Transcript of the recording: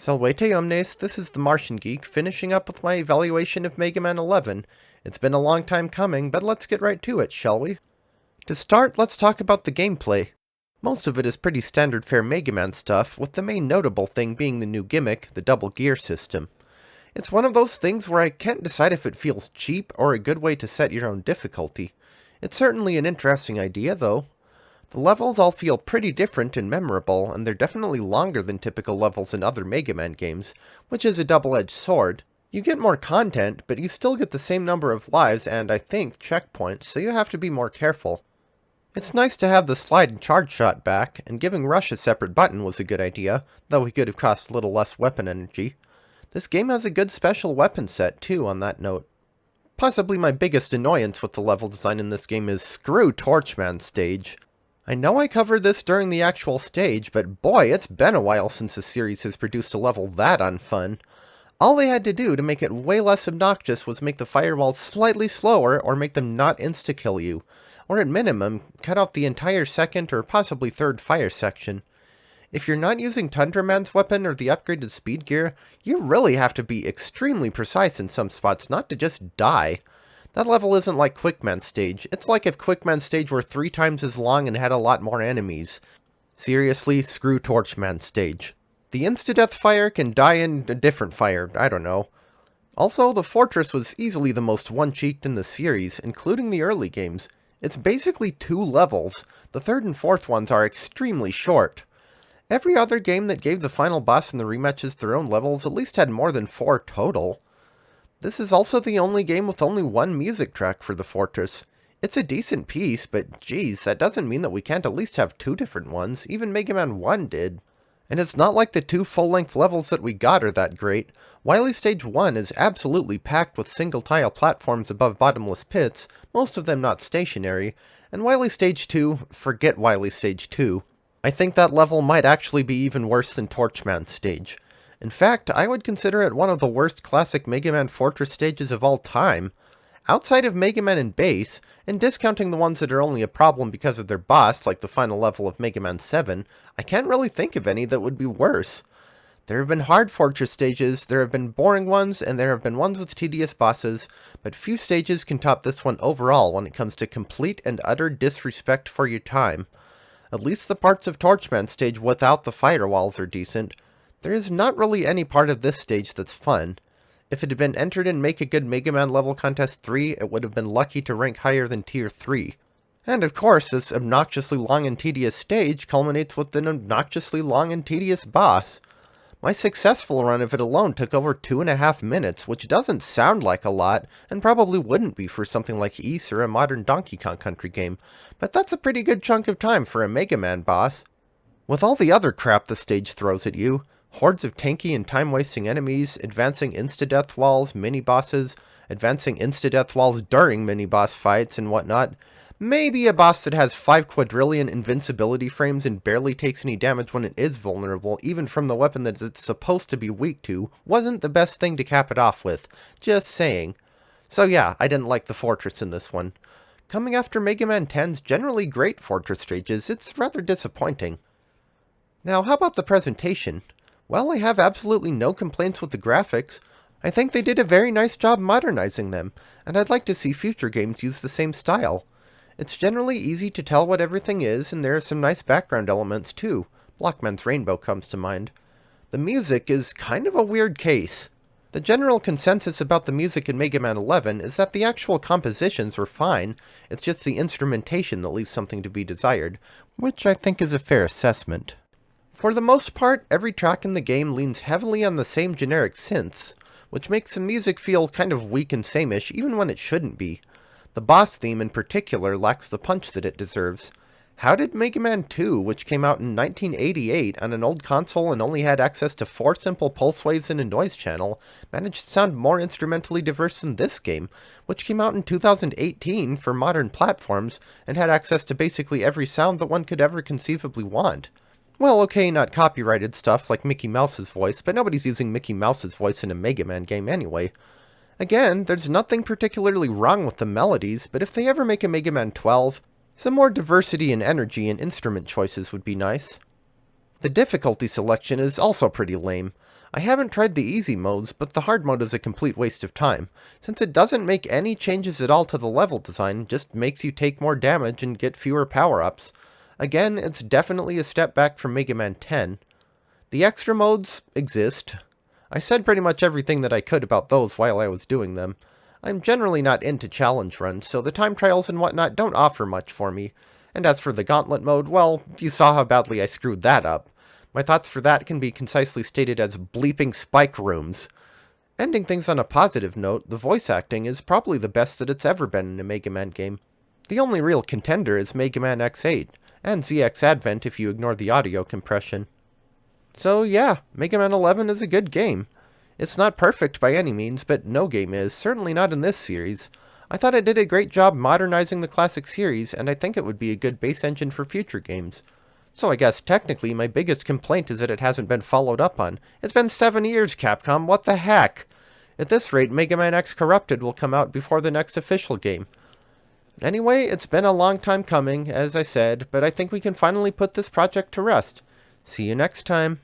Salvete omnes, this is the Martian Geek, finishing up with my evaluation of Mega Man 11. It's been a long time coming, but let's get right to it, shall we? To start, let's talk about the gameplay. Most of it is pretty standard fare Mega Man stuff, with the main notable thing being the new gimmick, the double gear system. It's one of those things where I can't decide if it feels cheap or a good way to set your own difficulty. It's certainly an interesting idea, though. The levels all feel pretty different and memorable, and they're definitely longer than typical levels in other Mega Man games, which is a double-edged sword. You get more content, but you still get the same number of lives and, I think, checkpoints, so you have to be more careful. It's nice to have the slide and charge shot back, and giving Rush a separate button was a good idea, though he could have cost a little less weapon energy. This game has a good special weapon set, too, on that note. Possibly my biggest annoyance with the level design in this game is screw Torchman Stage. I know I covered this during the actual stage, but boy, it's been a while since the series has produced a level that unfun. All they had to do to make it way less obnoxious was make the firewalls slightly slower or make them not insta-kill you, or at minimum, cut out the entire second or possibly third fire section. If you're not using Tundra Man's weapon or the upgraded speed gear, you really have to be extremely precise in some spots not to just die. That level isn't like Quickman Stage. It's like if Quickman Stage were 3 times as long and had a lot more enemies. Seriously, screw Torchman Stage. The insta-death fire can die in a different fire, I don't know. Also, the Fortress was easily the most one-cheeked in the series, including the early games. It's basically 2 levels. The third and fourth ones are extremely short. Every other game that gave the final boss and the rematches their own levels at least had more than 4 total. This is also the only game with only one music track for the Fortress. It's a decent piece, but geez, that doesn't mean that we can't at least have 2 different ones. Even Mega Man 1 did. And it's not like the 2 full-length levels that we got are that great. Wily Stage 1 is absolutely packed with single-tile platforms above bottomless pits, most of them not stationary, and Wily Stage 2, forget Wily Stage 2. I think that level might actually be even worse than Torchman Stage. In fact, I would consider it one of the worst classic Mega Man Fortress stages of all time. Outside of Mega Man and Bass, and discounting the ones that are only a problem because of their boss, like the final level of Mega Man 7, I can't really think of any that would be worse. There have been hard Fortress stages, there have been boring ones, and there have been ones with tedious bosses, but few stages can top this one overall when it comes to complete and utter disrespect for your time. At least the parts of Torchman Stage without the firewalls are decent. There is not really any part of this stage that's fun. If it had been entered in Make a Good Mega Man Level Contest 3, it would have been lucky to rank higher than Tier 3. And of course, this obnoxiously long and tedious stage culminates with an obnoxiously long and tedious boss. My successful run of it alone took over 2.5 minutes, which doesn't sound like a lot, and probably wouldn't be for something like Ys or a modern Donkey Kong Country game, but that's a pretty good chunk of time for a Mega Man boss. With all the other crap the stage throws at you, hordes of tanky and time-wasting enemies, advancing insta-death walls, mini-bosses, advancing insta-death walls during mini-boss fights and whatnot, maybe a boss that has 5 quadrillion invincibility frames and barely takes any damage when it is vulnerable, even from the weapon that it's supposed to be weak to, wasn't the best thing to cap it off with. Just saying. So yeah, I didn't like the Fortress in this one. Coming after Mega Man 10's generally great Fortress stages, it's rather disappointing. Now, how about the presentation? Well, I have absolutely no complaints with the graphics. I think they did a very nice job modernizing them, and I'd like to see future games use the same style. It's generally easy to tell what everything is, and there are some nice background elements too. Blockman's Rainbow comes to mind. The music is kind of a weird case. The general consensus about the music in Mega Man 11 is that the actual compositions were fine, it's just the instrumentation that leaves something to be desired, which I think is a fair assessment. For the most part, every track in the game leans heavily on the same generic synths, which makes the music feel kind of weak and sameish even when it shouldn't be. The boss theme in particular lacks the punch that it deserves. How did Mega Man 2, which came out in 1988 on an old console and only had access to 4 simple pulse waves and a noise channel, manage to sound more instrumentally diverse than this game, which came out in 2018 for modern platforms and had access to basically every sound that one could ever conceivably want? Well, okay, not copyrighted stuff like Mickey Mouse's voice, but nobody's using Mickey Mouse's voice in a Mega Man game anyway. Again, there's nothing particularly wrong with the melodies, but if they ever make a Mega Man 12, some more diversity and energy in instrument choices would be nice. The difficulty selection is also pretty lame. I haven't tried the easy modes, but the hard mode is a complete waste of time, since it doesn't make any changes at all to the level design, just makes you take more damage and get fewer power-ups. Again, it's definitely a step back from Mega Man 10. The extra modes exist. I said pretty much everything that I could about those while I was doing them. I'm generally not into challenge runs, so the time trials and whatnot don't offer much for me. And as for the gauntlet mode, well, you saw how badly I screwed that up. My thoughts for that can be concisely stated as bleeping spike rooms. Ending things on a positive note, the voice acting is probably the best that it's ever been in a Mega Man game. The only real contender is Mega Man X8, and ZX Advent if you ignore the audio compression. So yeah, Mega Man 11 is a good game. It's not perfect by any means, but no game is, certainly not in this series. I thought it did a great job modernizing the classic series, and I think it would be a good base engine for future games. So I guess technically my biggest complaint is that it hasn't been followed up on. It's been 7 years, Capcom, what the heck? At this rate, Mega Man X Corrupted will come out before the next official game. Anyway, it's been a long time coming, as I said, but I think we can finally put this project to rest. See you next time.